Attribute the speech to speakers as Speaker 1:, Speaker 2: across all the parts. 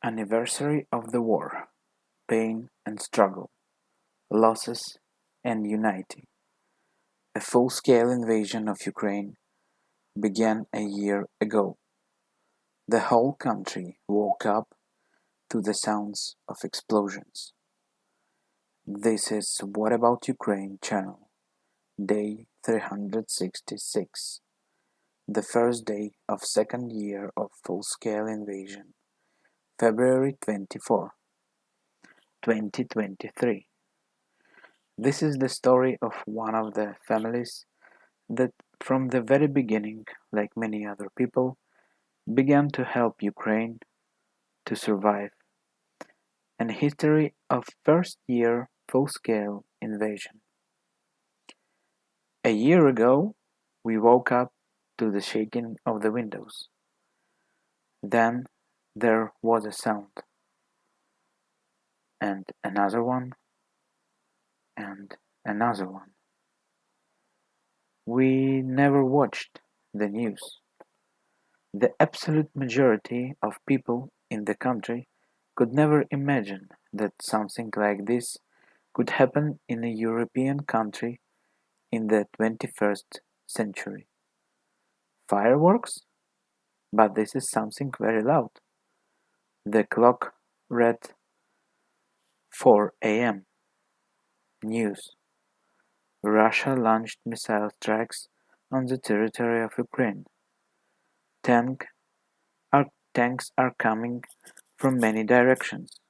Speaker 1: Anniversary of the war, pain and struggle, losses and unity. A full-scale invasion of Ukraine began a year ago. The whole country woke up to the sounds of explosions. This is What About Ukraine channel, day 366, the first day of second year of full-scale invasion, February 24, 2023. This is the story of one of the families that from the very beginning, like many other people, began to help Ukraine to survive, and history of first year full-scale invasion. A year ago, we woke up to the shaking of the windows. Then there was a sound, and another one, and another one. We never watched the news. The absolute majority of people in the country could never imagine that something like this could happen in a European country in the 21st century. Fireworks? But this is something very loud. The clock read 4 a.m. News. Russia launched missile strikes on the territory of Ukraine. Tank Tanks are coming from many directions.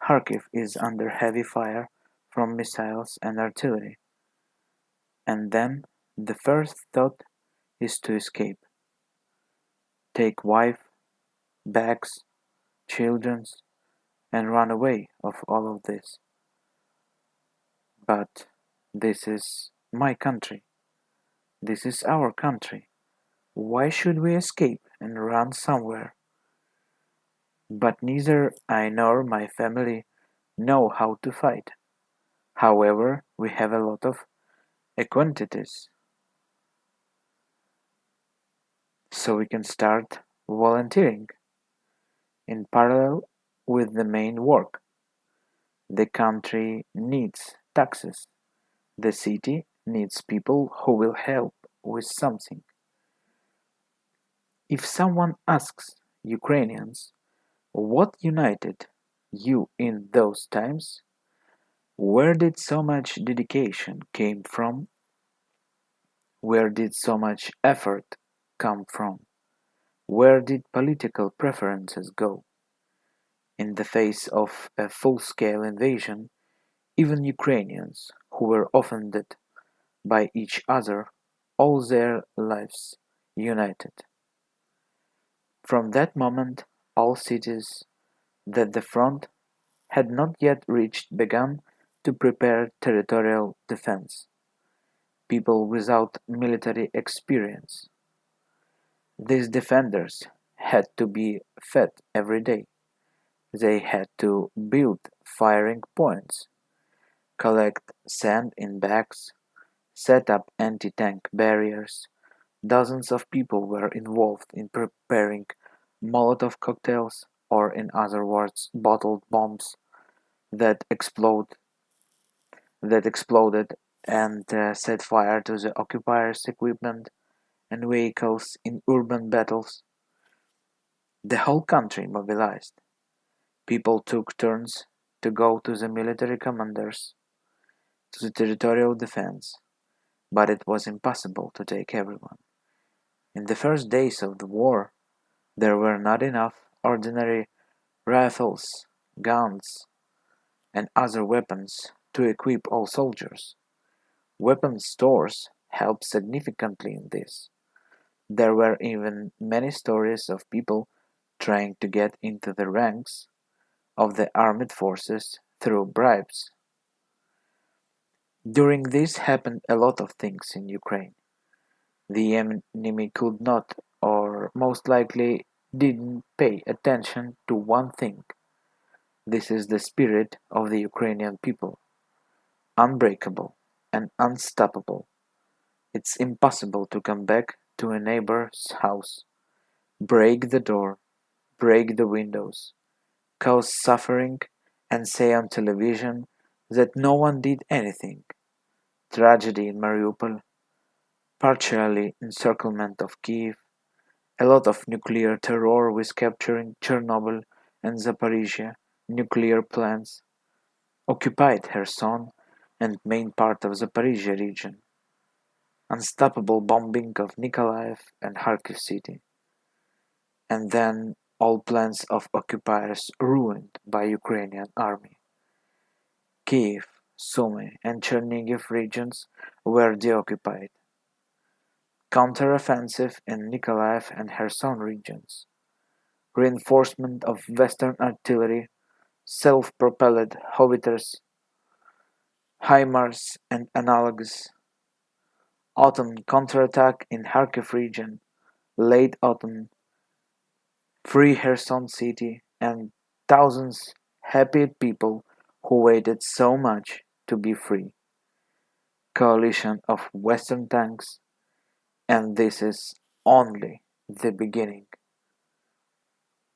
Speaker 1: Kharkiv is under heavy fire from missiles and artillery. And then the first thought is to escape. Take wife, bags, children's, and run away of all of this. But this is my country. This is our country. Why should we escape and run somewhere? But neither I nor my family know how to fight. However, we have a lot of acquaintances, so we can start volunteering in parallel with the main work. The country needs taxes. The city needs people who will help with something. If someone asks Ukrainians what united you in those times, where did so much dedication came from? Where did so much effort come from? Where did political preferences go? In the face of a full-scale invasion, even Ukrainians, who were offended by each other all their lives, united. From that moment, all cities that the front had not yet reached began to prepare territorial defense. People without military experience. These defenders had to be fed every day. They had to build firing points, collect sand in bags, set up anti-tank barriers. Dozens of people were involved in preparing Molotov cocktails, or in other words, bottled bombs that exploded and set fire to the occupiers' equipment and vehicles in urban battles. The whole country mobilized. People took turns to go to the military commanders, to the territorial defense, but it was impossible to take everyone. In the first days of the war, there were not enough ordinary rifles, guns, and other weapons to equip all soldiers. Weapons stores helped significantly in this. There were even many stories of people trying to get into the ranks of the armed forces through bribes. During this happened a lot of things in Ukraine. The enemy could not, or most likely didn't pay attention to one thing. This is the spirit of the Ukrainian people. Unbreakable and unstoppable. It's impossible to come back to a neighbor's house, break the door, break the windows, cause suffering, and say on television that no one did anything. Tragedy in Mariupol, partially encirclement of Kiev, a lot of nuclear terror with capturing Chernobyl and Zaporizhia nuclear plants, occupied Kherson and main part of Zaporizhia region, unstoppable bombing of Nikolaev and Kharkiv city, and then all plans of occupiers ruined by Ukrainian army. Kiev, Sumy and Chernihiv regions were deoccupied. Counter-offensive in Nikolaev and Kherson regions. Reinforcement of Western artillery, self-propelled howitzers, HIMARS and analogues. Autumn counterattack in Kharkiv region. Late autumn. Free Kherson city and thousands happy people who waited so much to be free. Coalition of Western tanks, and this is only the beginning.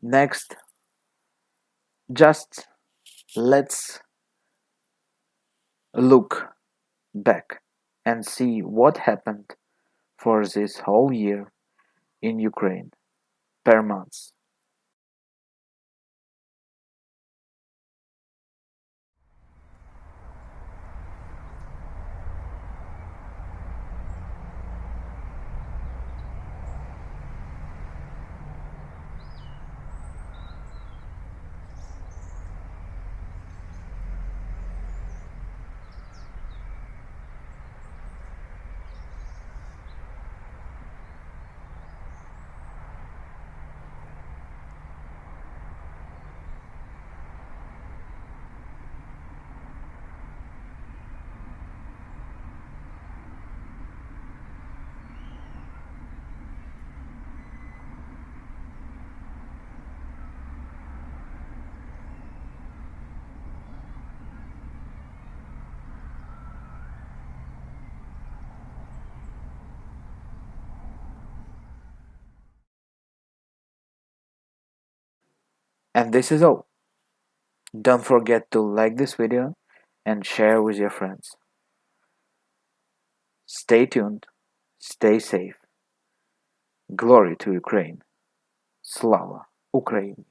Speaker 1: Next, just let's look back and see what happened for this whole year in Ukraine per month. And this is all. Don't forget to like this video and share with your friends. Stay tuned, stay safe. Glory to Ukraine. Slava Ukraini!